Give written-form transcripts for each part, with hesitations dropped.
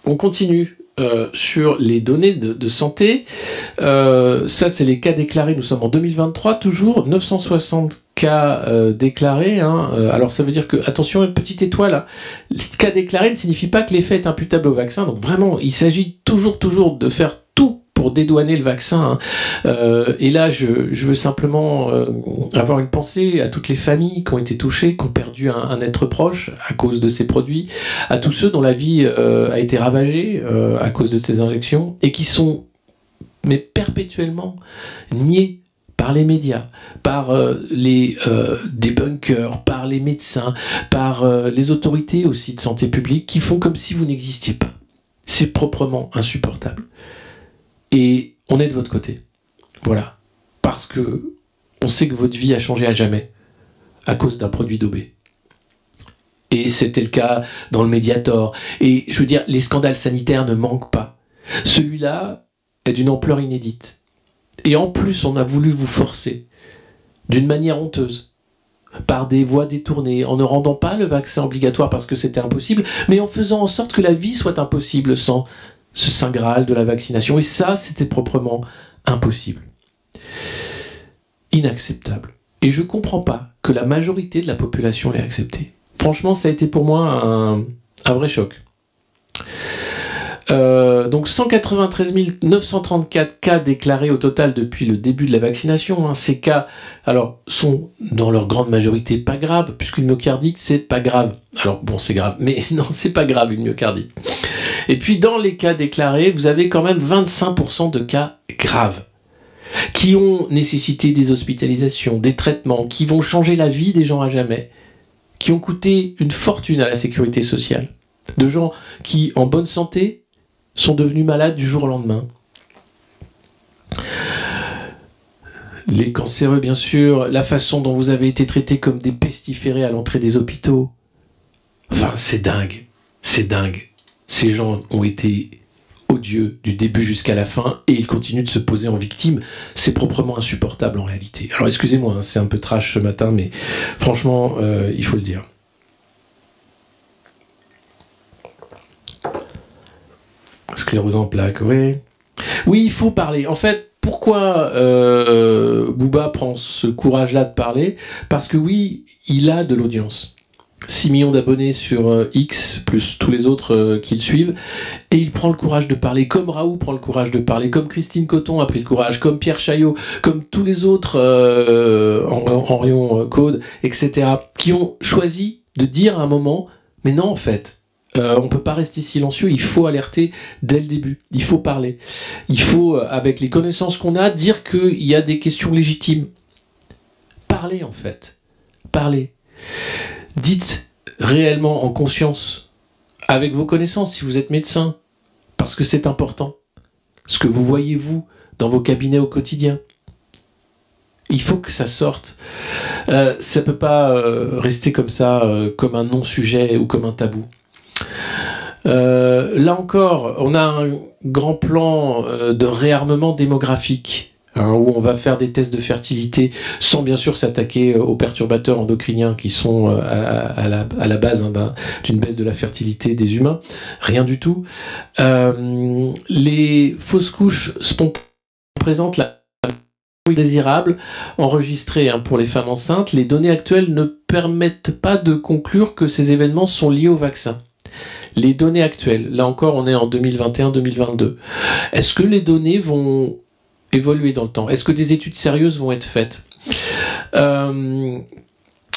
on continue sur les données de santé. Ça, c'est les cas déclarés. Nous sommes en 2023, toujours 960 cas déclarés. Alors, ça veut dire que, attention, une petite étoile. Hein. Cas déclarés ne signifie pas que l'effet est imputable au vaccin. Donc, vraiment, il s'agit toujours de faire tout pour dédouaner le vaccin. Et là, je veux simplement avoir une pensée à toutes les familles qui ont été touchées, qui ont perdu un être proche à cause de ces produits, à tous ceux dont la vie a été ravagée à cause de ces injections, et qui sont mais perpétuellement niés par les médias, par les débunkers, par les médecins, par les autorités aussi de santé publique, qui font comme si vous n'existiez pas. C'est proprement insupportable. Et on est de votre côté. Voilà. Parce que on sait que votre vie a changé à jamais à cause d'un produit dopé. Et c'était le cas dans le Mediator. Et je veux dire, les scandales sanitaires ne manquent pas. Celui-là est d'une ampleur inédite. Et en plus, on a voulu vous forcer d'une manière honteuse, par des voies détournées, en ne rendant pas le vaccin obligatoire parce que c'était impossible, mais en faisant en sorte que la vie soit impossible sans ce saint graal de la vaccination. Et ça, c'était proprement impossible. Inacceptable. Et je comprends pas que la majorité de la population l'ait accepté. Franchement, ça a été pour moi un vrai choc. Donc 193 934 cas déclarés au total depuis le début de la vaccination. Ces cas, alors, sont dans leur grande majorité pas graves, puisqu'une myocardite, c'est pas grave. Alors bon, c'est grave, mais non, c'est pas grave une myocardite. Et puis dans les cas déclarés, vous avez quand même 25% de cas graves, qui ont nécessité des hospitalisations, des traitements, qui vont changer la vie des gens à jamais, qui ont coûté une fortune à la sécurité sociale. De gens qui, en bonne santé, sont devenus malades du jour au lendemain. Les cancéreux, bien sûr, la façon dont vous avez été traités comme des pestiférés à l'entrée des hôpitaux. Enfin, c'est dingue. C'est dingue. Ces gens ont été odieux du début jusqu'à la fin et ils continuent de se poser en victime. C'est proprement insupportable en réalité. Alors excusez-moi, c'est un peu trash ce matin, mais franchement, il faut le dire. Sclérose en plaques, oui. Oui, il faut parler. En fait, pourquoi Booba prend ce courage-là de parler? Parce que oui, il a de l'audience. 6 millions d'abonnés sur X, plus tous les autres qui le suivent, et il prend le courage de parler, comme Raoult prend le courage de parler, comme Christine Coton a pris le courage, comme Pierre Chaillot, comme tous les autres, Henrion Code, etc., qui ont choisi de dire à un moment, mais non en fait, on peut pas rester silencieux, il faut alerter dès le début, il faut parler, il faut, avec les connaissances qu'on a, dire qu'il y a des questions légitimes. Parlez en fait, parlez. Dites réellement en conscience, avec vos connaissances, si vous êtes médecin, parce que c'est important, ce que vous voyez vous dans vos cabinets au quotidien. Il faut que ça sorte. Ça peut pas rester comme ça, comme un non-sujet ou comme un tabou. Là encore, on a un grand plan de réarmement démographique. Où on va faire des tests de fertilité sans bien sûr s'attaquer aux perturbateurs endocriniens qui sont à la base d'une baisse de la fertilité des humains. Rien du tout. Les fausses couches spontanées présentent la désirable enregistrée pour les femmes enceintes. Les données actuelles ne permettent pas de conclure que ces événements sont liés au vaccin. Les données actuelles, là encore on est en 2021-2022. Est-ce que les données vont évoluer dans le temps? Est-ce que des études sérieuses vont être faites?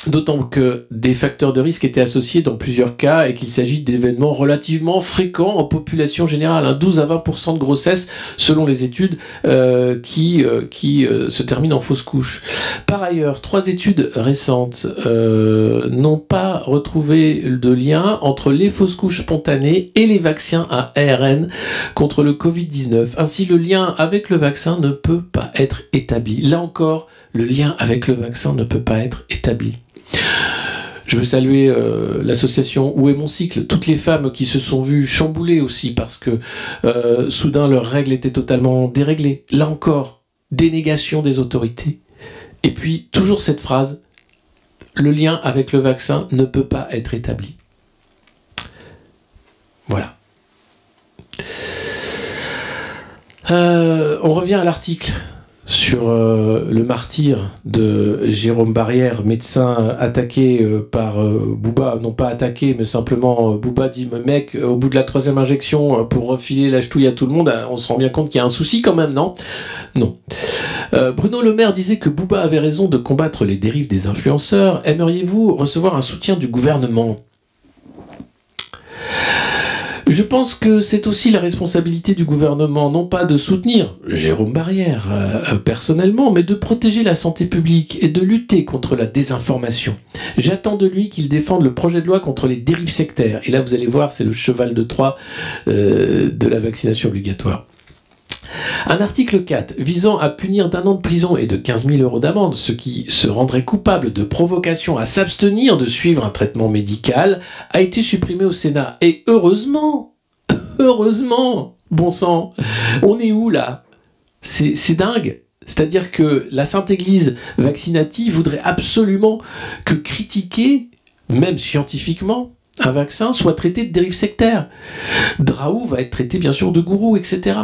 D'autant que des facteurs de risque étaient associés dans plusieurs cas et qu'il s'agit d'événements relativement fréquents en population générale, 12 à 20% de grossesse selon les études qui se terminent en fausse couche. Par ailleurs, 3 études récentes n'ont pas retrouvé de lien entre les fausses couches spontanées et les vaccins à ARN contre le Covid-19. Ainsi, le lien avec le vaccin ne peut pas être établi. Là encore, le lien avec le vaccin ne peut pas être établi. Je veux saluer l'association Où est mon cycle, toutes les femmes qui se sont vues chamboulées aussi parce que soudain leurs règles étaient totalement déréglées. Là encore, dénégation des autorités. Et puis toujours cette phrase, le lien avec le vaccin ne peut pas être établi. Voilà. On revient à l'article sur le martyr de Jérôme Barrière, médecin attaqué par Booba, non pas attaqué, mais simplement Booba dit mec, au bout de la 3e injection, pour refiler la ch'touille à tout le monde, on se rend bien compte qu'il y a un souci quand même, non? Non. Bruno Le Maire disait que Booba avait raison de combattre les dérives des influenceurs. Aimeriez-vous recevoir un soutien du gouvernement? Je pense que c'est aussi la responsabilité du gouvernement, non pas de soutenir Jérôme Barrière personnellement, mais de protéger la santé publique et de lutter contre la désinformation. J'attends de lui qu'il défende le projet de loi contre les dérives sectaires. Et là, vous allez voir, c'est le cheval de Troie de la vaccination obligatoire. Un article 4 visant à punir d'1 an de prison et de 15 000 € d'amende ceux qui se rendraient coupables de provocation à s'abstenir de suivre un traitement médical a été supprimé au Sénat. Et heureusement, bon sang, on est où là? C'est dingue. C'est-à-dire que la Sainte Église vaccinative voudrait absolument que critiquer, même scientifiquement, un vaccin soit traité de dérive sectaire. Draoud va être traité bien sûr de gourou, etc.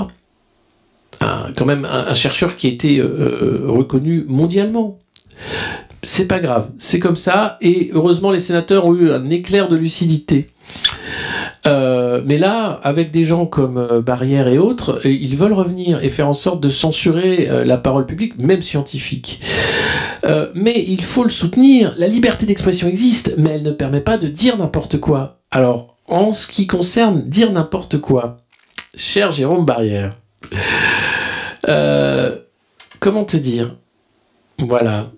Quand même un chercheur qui a été reconnu mondialement. C'est pas grave, c'est comme ça, et heureusement les sénateurs ont eu un éclair de lucidité. Mais là, avec des gens comme Barrière et autres, ils veulent revenir et faire en sorte de censurer la parole publique, même scientifique. Mais il faut le soutenir, la liberté d'expression existe, mais elle ne permet pas de dire n'importe quoi. Alors, en ce qui concerne dire n'importe quoi, cher Jérôme Barrière, comment te dire? Voilà.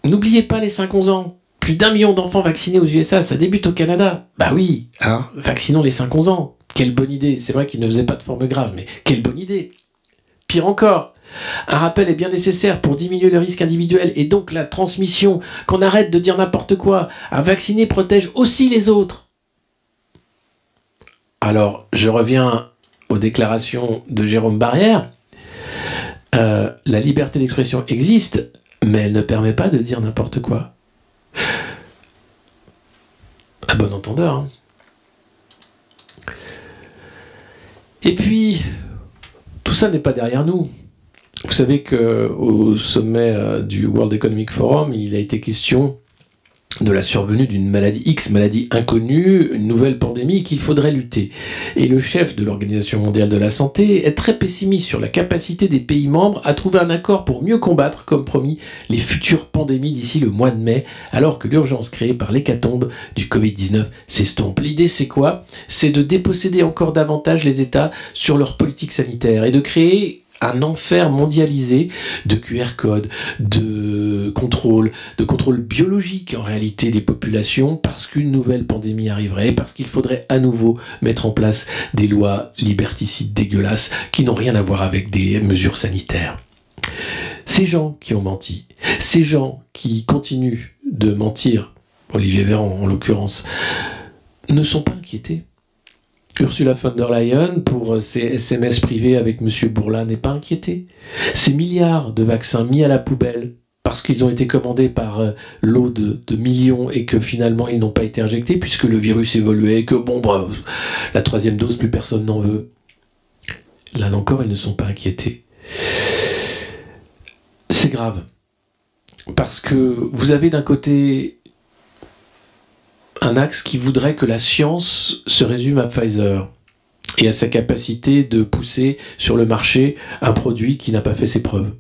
N'oubliez pas les 5-11 ans. Plus d'1 million d'enfants vaccinés aux USA, ça débute au Canada. Bah oui, hein, vaccinons les 5-11 ans. Quelle bonne idée. C'est vrai qu'ils ne faisaient pas de forme grave, mais quelle bonne idée. Pire encore, un rappel est bien nécessaire pour diminuer le risque individuel et donc la transmission. Qu'on arrête de dire n'importe quoi. Un vacciné protège aussi les autres. Alors, je reviens aux déclarations de Jérôme Barrière. La liberté d'expression existe, mais elle ne permet pas de dire n'importe quoi. À bon entendeur. Hein. Et puis, tout ça n'est pas derrière nous. Vous savez qu'au sommet du World Economic Forum, il a été question de la survenue d'une maladie X, maladie inconnue, une nouvelle pandémie qu'il faudrait lutter. Et le chef de l'Organisation mondiale de la santé est très pessimiste sur la capacité des pays membres à trouver un accord pour mieux combattre, comme promis, les futures pandémies d'ici le mois de mai, alors que l'urgence créée par l'hécatombe du Covid-19 s'estompe. L'idée c'est quoi? C'est de déposséder encore davantage les États sur leur politique sanitaire et de créer un enfer mondialisé de QR code, de contrôle biologique en réalité des populations parce qu'une nouvelle pandémie arriverait, parce qu'il faudrait à nouveau mettre en place des lois liberticides dégueulasses qui n'ont rien à voir avec des mesures sanitaires. Ces gens qui ont menti, ces gens qui continuent de mentir, Olivier Véran en l'occurrence, ne sont pas inquiétés. Ursula von der Leyen, pour ses SMS privés avec M. Bourla, n'est pas inquiétée. Ces milliards de vaccins mis à la poubelle parce qu'ils ont été commandés par lot de millions et que finalement ils n'ont pas été injectés puisque le virus évoluait et que la 3e dose, plus personne n'en veut. Là encore, ils ne sont pas inquiétés. C'est grave. Parce que vous avez d'un côté un axe qui voudrait que la science se résume à Pfizer et à sa capacité de pousser sur le marché un produit qui n'a pas fait ses preuves.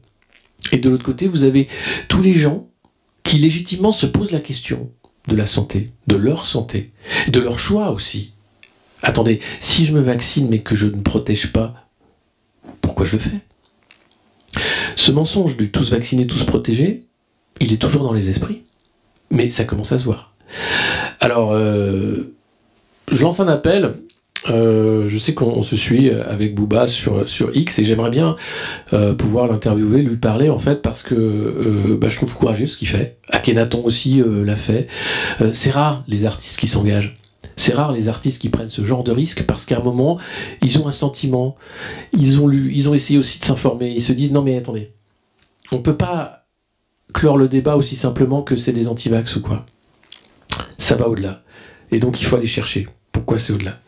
Et de l'autre côté, vous avez tous les gens qui légitimement se posent la question de la santé, de leur choix aussi. Attendez, si je me vaccine mais que je ne protège pas, pourquoi je le fais? Ce mensonge du tous vaccinés, tous protégés, il est toujours dans les esprits, mais ça commence à se voir. Alors, je lance un appel. Je sais qu'on se suit avec Booba sur X et j'aimerais bien pouvoir l'interviewer, lui parler en fait parce que je trouve courageux ce qu'il fait. Akhenaton aussi l'a fait. C'est rare les artistes qui s'engagent. C'est rare les artistes qui prennent ce genre de risque parce qu'à un moment, ils ont un sentiment, ils ont lu, ils ont essayé aussi de s'informer, ils se disent non mais attendez, on peut pas clore le débat aussi simplement que c'est des anti-vax ou quoi. Ça va au-delà. Et donc il faut aller chercher. Pourquoi c'est au-delà?